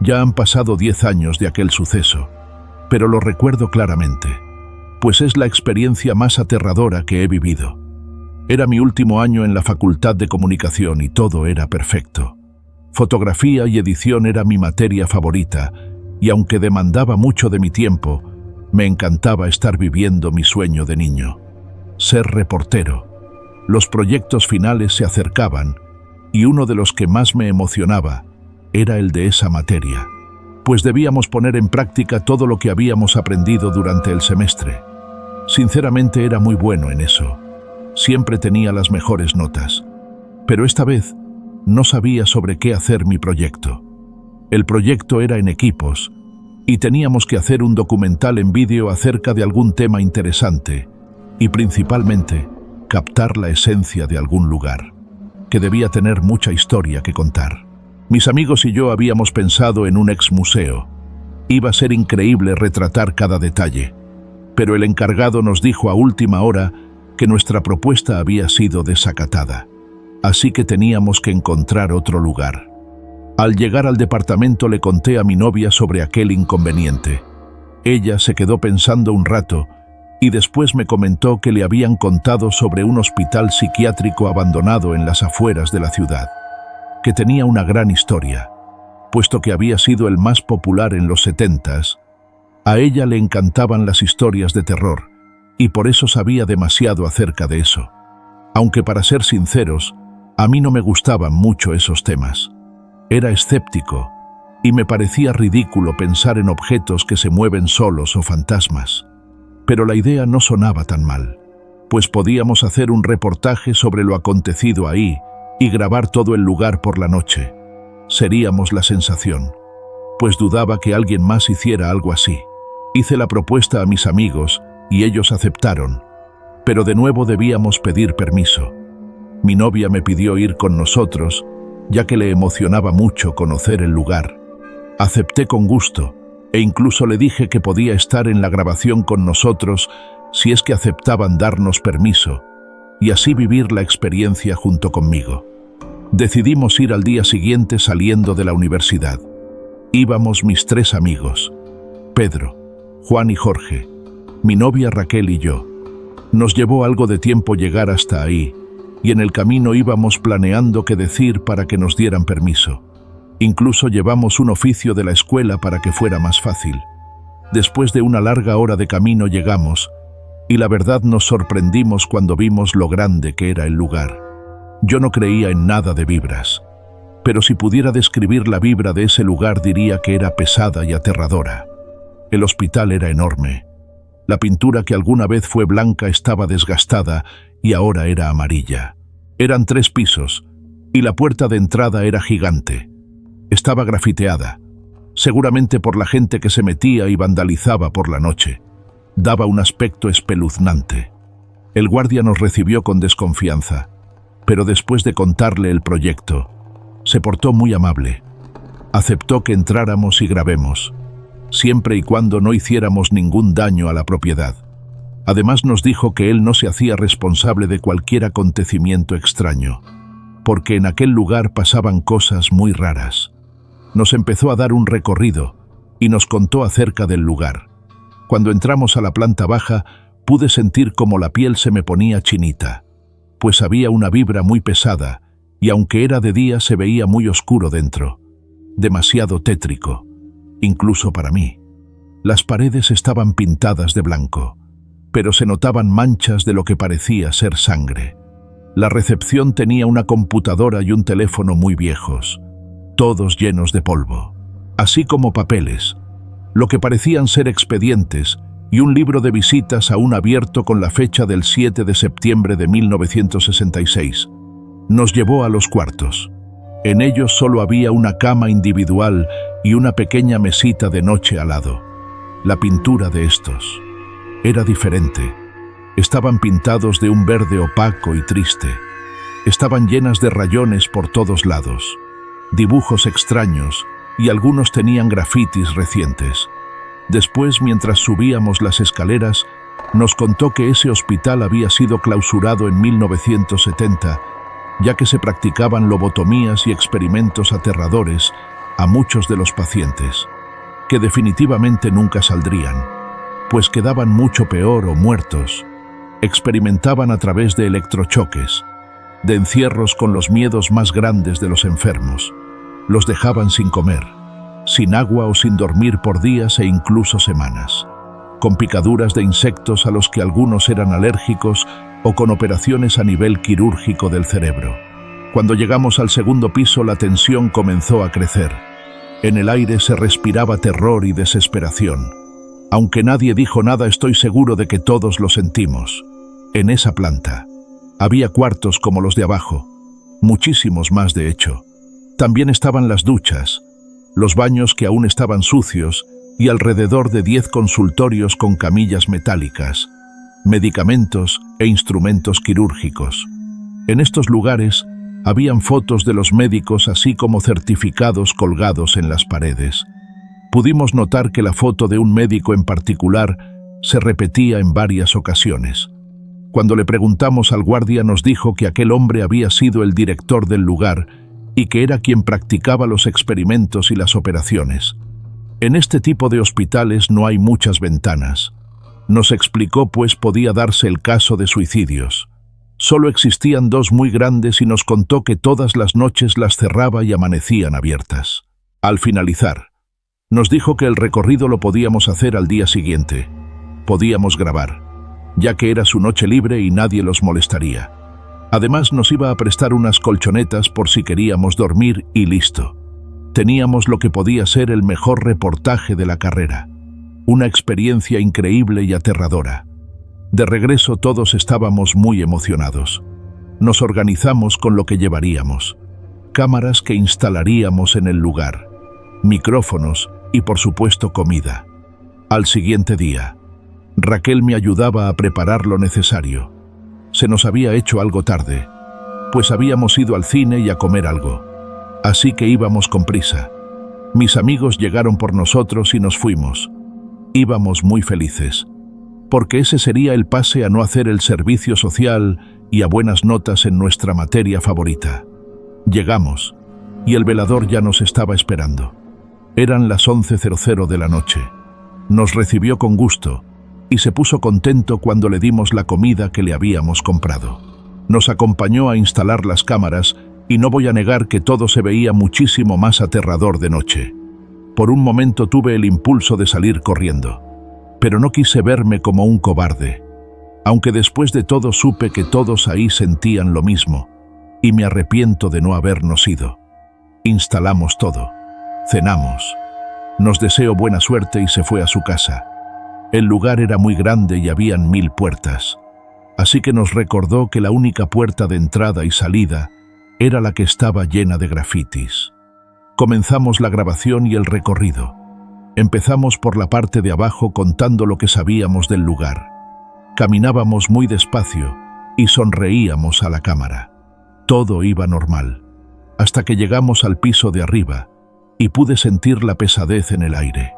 Ya han pasado 10 años de aquel suceso, pero lo recuerdo claramente, pues es la experiencia más aterradora que he vivido. Era mi último año en la Facultad de Comunicación y todo era perfecto. Fotografía y edición era mi materia favorita, y aunque demandaba mucho de mi tiempo, me encantaba estar viviendo mi sueño de niño. Ser reportero. Los proyectos finales se acercaban, y uno de los que más me emocionaba era el de esa materia, pues debíamos poner en práctica todo lo que habíamos aprendido durante el semestre. Sinceramente era muy bueno en eso. Siempre tenía las mejores notas, pero esta vez no sabía sobre qué hacer mi proyecto. El proyecto era en equipos, y teníamos que hacer un documental en vídeo acerca de algún tema interesante, y principalmente captar la esencia de algún lugar, que debía tener mucha historia que contar. Mis amigos y yo habíamos pensado en un ex-museo. Iba a ser increíble retratar cada detalle, pero el encargado nos dijo a última hora que nuestra propuesta había sido desacatada, así que teníamos que encontrar otro lugar. Al llegar al departamento le conté a mi novia sobre aquel inconveniente. Ella se quedó pensando un rato y después me comentó que le habían contado sobre un hospital psiquiátrico abandonado en las afueras de la ciudad, que tenía una gran historia, puesto que había sido el más popular en los 70s. A ella le encantaban las historias de terror, y por eso sabía demasiado acerca de eso. Aunque para ser sinceros, a mí no me gustaban mucho esos temas. Era escéptico, y me parecía ridículo pensar en objetos que se mueven solos o fantasmas. Pero la idea no sonaba tan mal, pues podíamos hacer un reportaje sobre lo acontecido ahí y grabar todo el lugar por la noche. Seríamos la sensación, pues dudaba que alguien más hiciera algo así. Hice la propuesta a mis amigos y ellos aceptaron, pero de nuevo debíamos pedir permiso. Mi novia me pidió ir con nosotros, ya que le emocionaba mucho conocer el lugar. Acepté con gusto, e incluso le dije que podía estar en la grabación con nosotros si es que aceptaban darnos permiso, y así vivir la experiencia junto conmigo. Decidimos ir al día siguiente saliendo de la universidad. Íbamos mis 3 amigos, Pedro, Juan y Jorge, mi novia Raquel y yo. Nos llevó algo de tiempo llegar hasta ahí, y en el camino íbamos planeando qué decir para que nos dieran permiso. Incluso llevamos un oficio de la escuela para que fuera más fácil. Después de una larga hora de camino llegamos, y la verdad nos sorprendimos cuando vimos lo grande que era el lugar. Yo no creía en nada de vibras, pero si pudiera describir la vibra de ese lugar diría que era pesada y aterradora. El hospital era enorme. La pintura que alguna vez fue blanca estaba desgastada y ahora era amarilla. Eran 3 pisos, y la puerta de entrada era gigante. Estaba grafiteada, seguramente por la gente que se metía y vandalizaba por la noche. Daba un aspecto espeluznante. El guardia nos recibió con desconfianza, pero después de contarle el proyecto, se portó muy amable. Aceptó que entráramos y grabemos, siempre y cuando no hiciéramos ningún daño a la propiedad. Además nos dijo que él no se hacía responsable de cualquier acontecimiento extraño, porque en aquel lugar pasaban cosas muy raras. Nos empezó a dar un recorrido y nos contó acerca del lugar. Cuando entramos a la planta baja, pude sentir como la piel se me ponía chinita, pues había una vibra muy pesada, y aunque era de día se veía muy oscuro dentro, demasiado tétrico, incluso para mí. Las paredes estaban pintadas de blanco, pero se notaban manchas de lo que parecía ser sangre. La recepción tenía una computadora y un teléfono muy viejos, todos llenos de polvo, así como papeles, lo que parecían ser expedientes, y un libro de visitas aún abierto con la fecha del 7 de septiembre de 1966. Nos llevó a los cuartos. En ellos solo había una cama individual y una pequeña mesita de noche al lado. La pintura de estos era diferente. Estaban pintados de un verde opaco y triste. Estaban llenas de rayones por todos lados, dibujos extraños, y algunos tenían grafitis recientes. Después, mientras subíamos las escaleras, nos contó que ese hospital había sido clausurado en 1970, ya que se practicaban lobotomías y experimentos aterradores a muchos de los pacientes, que definitivamente nunca saldrían, pues quedaban mucho peor o muertos. Experimentaban a través de electrochoques, de encierros con los miedos más grandes de los enfermos. Los dejaban sin comer, sin agua o sin dormir por días e incluso semanas, con picaduras de insectos a los que algunos eran alérgicos o con operaciones a nivel quirúrgico del cerebro. Cuando llegamos al segundo piso, la tensión comenzó a crecer. En el aire se respiraba terror y desesperación. Aunque nadie dijo nada, estoy seguro de que todos lo sentimos. En esa planta había cuartos como los de abajo, muchísimos más de hecho. También estaban las duchas, los baños que aún estaban sucios y alrededor de 10 consultorios con camillas metálicas, medicamentos e instrumentos quirúrgicos. En estos lugares habían fotos de los médicos así como certificados colgados en las paredes. Pudimos notar que la foto de un médico en particular se repetía en varias ocasiones. Cuando le preguntamos al guardia, nos dijo que aquel hombre había sido el director del lugar y que era quien practicaba los experimentos y las operaciones. En este tipo de hospitales no hay muchas ventanas. Nos explicó, pues podía darse el caso de suicidios. Solo existían 2 muy grandes y nos contó que todas las noches las cerraba y amanecían abiertas. Al finalizar, nos dijo que el recorrido lo podíamos hacer al día siguiente. Podíamos grabar, ya que era su noche libre y nadie los molestaría. Además, nos iba a prestar unas colchonetas por si queríamos dormir y listo. Teníamos lo que podía ser el mejor reportaje de la carrera. Una experiencia increíble y aterradora. De regreso todos estábamos muy emocionados. Nos organizamos con lo que llevaríamos. Cámaras que instalaríamos en el lugar, micrófonos y por supuesto comida. Al siguiente día, Raquel me ayudaba a preparar lo necesario. Se nos había hecho algo tarde, pues habíamos ido al cine y a comer algo. Así que íbamos con prisa. Mis amigos llegaron por nosotros y nos fuimos. Íbamos muy felices, porque ese sería el pase a no hacer el servicio social y a buenas notas en nuestra materia favorita. Llegamos, y el velador ya nos estaba esperando. Eran las 11:00 de la noche. Nos recibió con gusto, y se puso contento cuando le dimos la comida que le habíamos comprado. Nos acompañó a instalar las cámaras y no voy a negar que todo se veía muchísimo más aterrador de noche. Por un momento tuve el impulso de salir corriendo, pero no quise verme como un cobarde, aunque después de todo supe que todos ahí sentían lo mismo y me arrepiento de no habernos ido. Instalamos todo, cenamos, nos deseó buena suerte y se fue a su casa. El lugar era muy grande y habían 1000 puertas, así que nos recordó que la única puerta de entrada y salida era la que estaba llena de grafitis. Comenzamos la grabación y el recorrido. Empezamos por la parte de abajo contando lo que sabíamos del lugar. Caminábamos muy despacio y sonreíamos a la cámara. Todo iba normal, hasta que llegamos al piso de arriba y pude sentir la pesadez en el aire.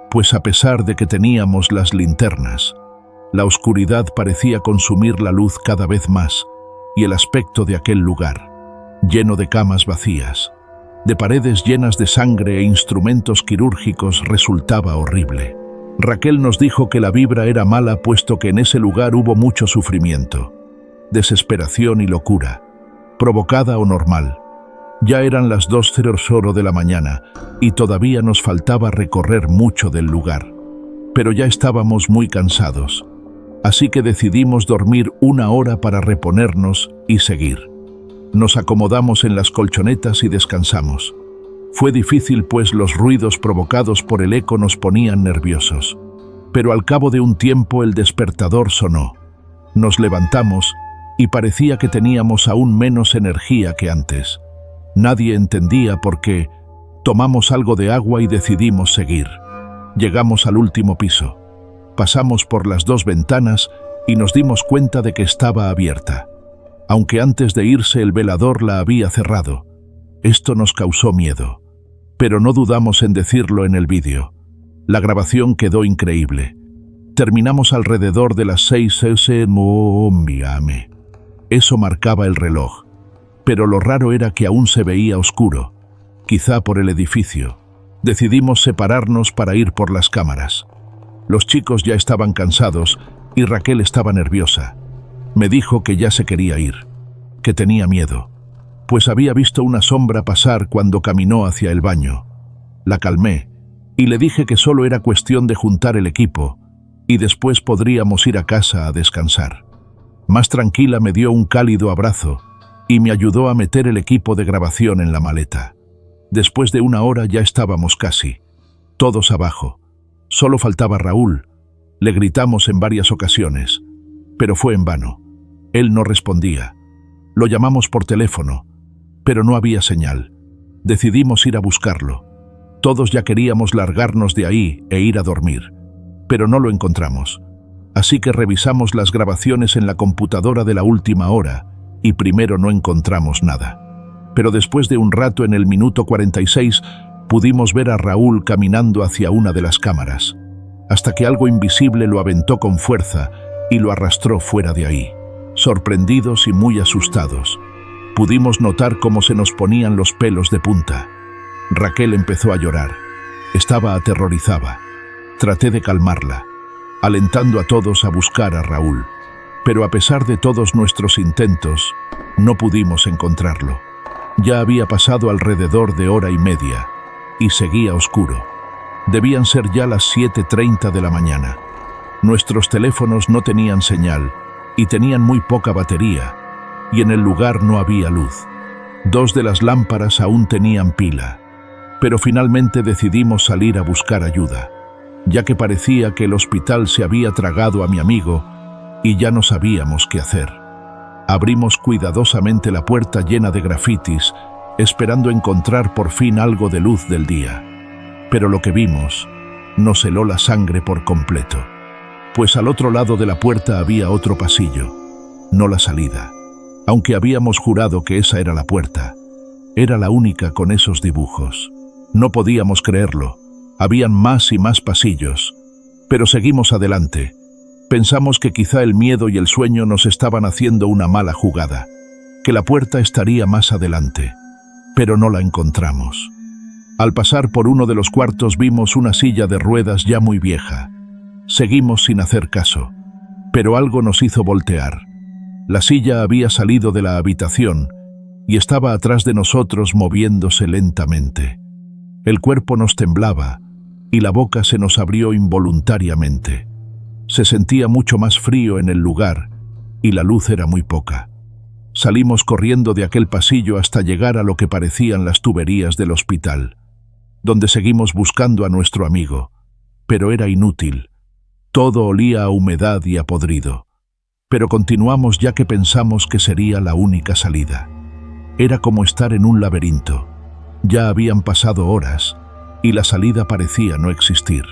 Pues a pesar de que teníamos las linternas, la oscuridad parecía consumir la luz cada vez más y el aspecto de aquel lugar, lleno de camas vacías, de paredes llenas de sangre e instrumentos quirúrgicos, resultaba horrible. Raquel nos dijo que la vibra era mala puesto que en ese lugar hubo mucho sufrimiento, desesperación y locura, provocada o normal. Ya eran las 2:00 de la mañana y todavía nos faltaba recorrer mucho del lugar, pero ya estábamos muy cansados, así que decidimos dormir 1 hora para reponernos y seguir. Nos acomodamos en las colchonetas y descansamos. Fue difícil pues los ruidos provocados por el eco nos ponían nerviosos, pero al cabo de un tiempo el despertador sonó. Nos levantamos y parecía que teníamos aún menos energía que antes. Nadie entendía por qué. Tomamos algo de agua y decidimos seguir. Llegamos al último piso. Pasamos por las 2 ventanas y nos dimos cuenta de que estaba abierta, aunque antes de irse el velador la había cerrado. Esto nos causó miedo, pero no dudamos en decirlo en el vídeo. La grabación quedó increíble. Terminamos alrededor de las 6 m. Eso marcaba el reloj. Pero lo raro era que aún se veía oscuro. quizá por el edificio. Decidimos separarnos para ir por las cámaras. Los chicos ya estaban cansados y Raquel estaba nerviosa. Me dijo que ya se quería ir, que tenía miedo, pues había visto una sombra pasar cuando caminó hacia el baño. La calmé y le dije que solo era cuestión de juntar el equipo y después podríamos ir a casa a descansar. Más tranquila me dio un cálido abrazo y me ayudó a meter el equipo de grabación en la maleta. Después de 1 hora ya estábamos casi, todos abajo. Solo faltaba Raúl. Le gritamos en varias ocasiones, pero fue en vano. Él no respondía. Lo llamamos por teléfono, pero no había señal. Decidimos ir a buscarlo. Todos ya queríamos largarnos de ahí e ir a dormir, pero no lo encontramos. Así que revisamos las grabaciones en la computadora de la última hora y primero no encontramos nada. Pero después de un rato, en el minuto 46, pudimos ver a Raúl caminando hacia una de las cámaras, hasta que algo invisible lo aventó con fuerza y lo arrastró fuera de ahí. Sorprendidos y muy asustados, pudimos notar cómo se nos ponían los pelos de punta. Raquel empezó a llorar. Estaba aterrorizada. Traté de calmarla, alentando a todos a buscar a Raúl. Pero a pesar de todos nuestros intentos, no pudimos encontrarlo. Ya había pasado alrededor de 1 hora y media y seguía oscuro. Debían ser ya las 7:30 de la mañana. Nuestros teléfonos no tenían señal y tenían muy poca batería, y en el lugar no había luz. 2 de las lámparas aún tenían pila, pero finalmente decidimos salir a buscar ayuda, ya que parecía que el hospital se había tragado a mi amigo y ya no sabíamos qué hacer. Abrimos cuidadosamente la puerta llena de grafitis, esperando encontrar por fin algo de luz del día. Pero lo que vimos nos heló la sangre por completo, pues al otro lado de la puerta había otro pasillo, no la salida. Aunque habíamos jurado que esa era la puerta, era la única con esos dibujos. No podíamos creerlo. Habían más y más pasillos, pero seguimos adelante. Pensamos que quizá el miedo y el sueño nos estaban haciendo una mala jugada, que la puerta estaría más adelante, pero no la encontramos. Al pasar por uno de los cuartos vimos una silla de ruedas ya muy vieja. Seguimos sin hacer caso, pero algo nos hizo voltear. La silla había salido de la habitación y estaba atrás de nosotros moviéndose lentamente. El cuerpo nos temblaba y la boca se nos abrió involuntariamente. Se sentía mucho más frío en el lugar y la luz era muy poca. Salimos corriendo de aquel pasillo hasta llegar a lo que parecían las tuberías del hospital, donde seguimos buscando a nuestro amigo, pero era inútil. Todo olía a humedad y a podrido. Pero continuamos ya que pensamos que sería la única salida. Era como estar en un laberinto. Ya habían pasado horas y la salida parecía no existir.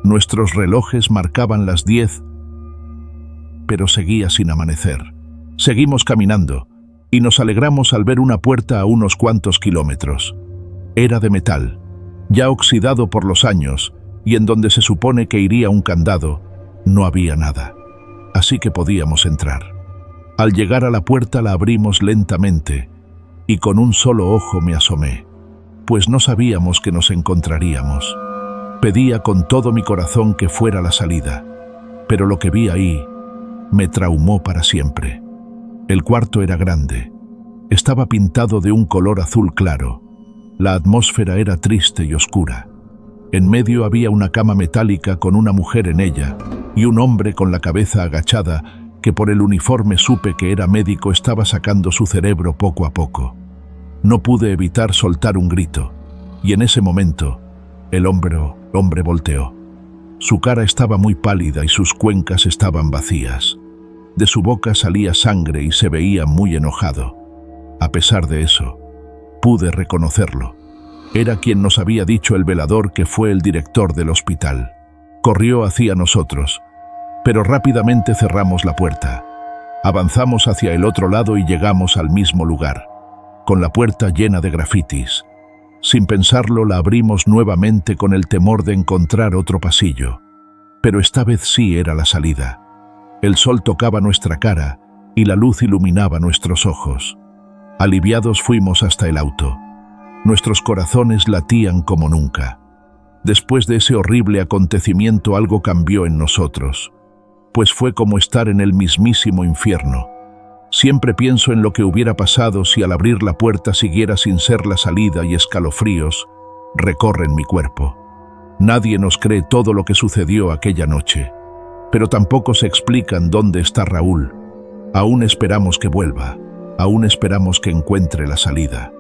Nuestros relojes marcaban las 10, pero seguía sin amanecer. Seguimos caminando y nos alegramos al ver una puerta a unos cuantos kilómetros. Era de metal, ya oxidado por los años, y en donde se supone que iría un candado, no había nada. Así que podíamos entrar. Al llegar a la puerta la abrimos lentamente y con un solo ojo me asomé, pues no sabíamos que nos encontraríamos. Pedía con todo mi corazón que fuera la salida, pero lo que vi ahí me traumó para siempre. El cuarto era grande, estaba pintado de un color azul claro, la atmósfera era triste y oscura. En medio había una cama metálica con una mujer en ella y un hombre con la cabeza agachada que por el uniforme supe que era médico. Estaba sacando su cerebro poco a poco. No pude evitar soltar un grito y en ese momento el hombre volteó. Su cara estaba muy pálida y sus cuencas estaban vacías. De su boca salía sangre y se veía muy enojado. A pesar de eso, pude reconocerlo. Era quien nos había dicho el velador que fue el director del hospital. Corrió hacia nosotros, pero rápidamente cerramos la puerta. Avanzamos hacia el otro lado y llegamos al mismo lugar, con la puerta llena de grafitis. Sin pensarlo, la abrimos nuevamente con el temor de encontrar otro pasillo. Pero esta vez sí era la salida. El sol tocaba nuestra cara y la luz iluminaba nuestros ojos. Aliviados fuimos hasta el auto. Nuestros corazones latían como nunca. Después de ese horrible acontecimiento algo cambió en nosotros, pues fue como estar en el mismísimo infierno. Siempre pienso en lo que hubiera pasado si al abrir la puerta siguiera sin ser la salida y escalofríos recorren mi cuerpo. Nadie nos cree todo lo que sucedió aquella noche, pero tampoco se explican dónde está Raúl. Aún esperamos que vuelva, aún esperamos que encuentre la salida.